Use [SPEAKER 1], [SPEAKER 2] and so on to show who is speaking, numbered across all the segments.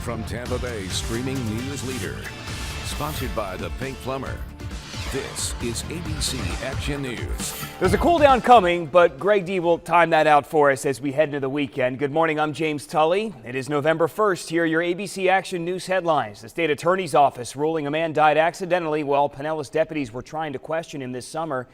[SPEAKER 1] from Tampa Bay streaming news leader. Sponsored by the Pink Plumber. This is ABC Action News.
[SPEAKER 2] There's a cool down coming, but Greg D will time that out for us as we head into the weekend. Good morning, I'm James Tully. It is November 1st. Here are your ABC Action News headlines. The state attorney's office ruling a man died accidentally while Pinellas deputies were trying to question him this summer.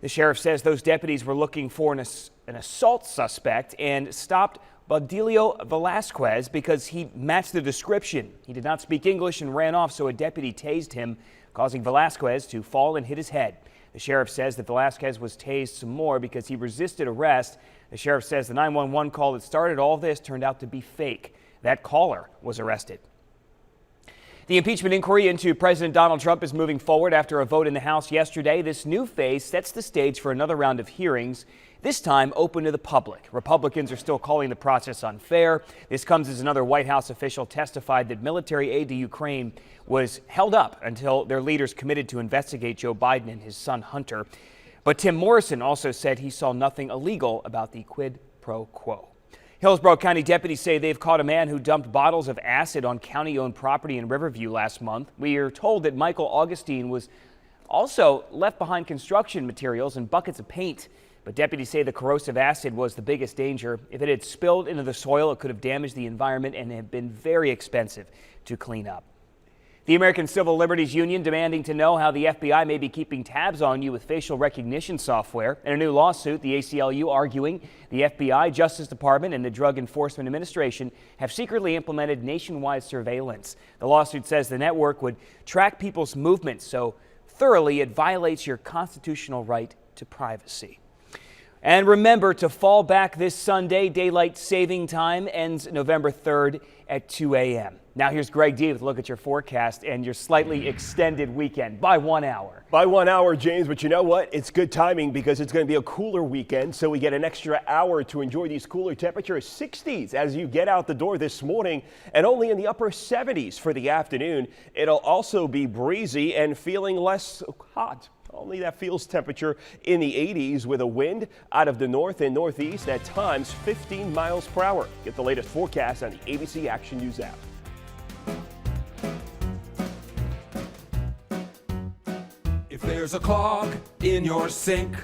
[SPEAKER 2] The sheriff says those deputies were looking for an assault suspect and stopped Baudilio Velasquez because he matched the description. He did not speak English and ran off, so a deputy tased him, causing Velasquez to fall and hit his head. The sheriff says that Velasquez was tased some more because he resisted arrest. The sheriff says the 911 call that started all this turned out to be fake. That caller was arrested. The impeachment inquiry into President Donald Trump is moving forward after a vote in the House yesterday. This new phase sets the stage for another round of hearings, this time open to the public. Republicans are still calling the process unfair. This comes as another White House official testified that military aid to Ukraine was held up until their leaders committed to investigate Joe Biden and his son Hunter. But Tim Morrison also said he saw nothing illegal about the quid pro quo. Hillsborough County deputies say they've caught a man who dumped bottles of acid on county-owned property in Riverview last month. We are told that Michael Augustine was also left behind construction materials and buckets of paint. But deputies say the corrosive acid was the biggest danger. If it had spilled into the soil, it could have damaged the environment and have been very expensive to clean up. The American Civil Liberties Union demanding to know how the FBI may be keeping tabs on you with facial recognition software. In a new lawsuit, the ACLU arguing the FBI, Justice Department, and the Drug Enforcement Administration have secretly implemented nationwide surveillance. The lawsuit says the network would track people's movements so thoroughly it violates your constitutional right to privacy. And remember to fall back this Sunday. Daylight saving time ends November 3rd at 2 a.m. Now here's Greg D with a look at your forecast and your slightly extended weekend by 1 hour.
[SPEAKER 3] By 1 hour, James, but you know what? It's good timing because it's going to be a cooler weekend, so we get an extra hour to enjoy these cooler temperatures. 60s as you get out the door this morning and only in the upper 70s for the afternoon. It'll also be breezy and feeling less hot. Only that feels temperature in the 80s with a wind out of the north and northeast at times 15 miles per hour. Get the latest forecast on the ABC Action News app.
[SPEAKER 4] If there's a clog in your sink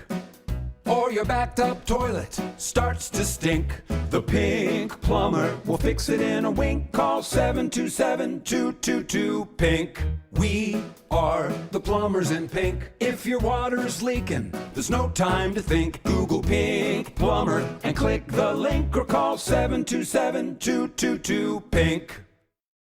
[SPEAKER 4] or your backed up toilet starts to stink, the Pink Plumber will fix it in a wink. Call 727-222-PINK. We are the plumbers in pink. If your water's leaking, there's no time to think. Google Pink Plumber and click the link or call 727-222-PINK.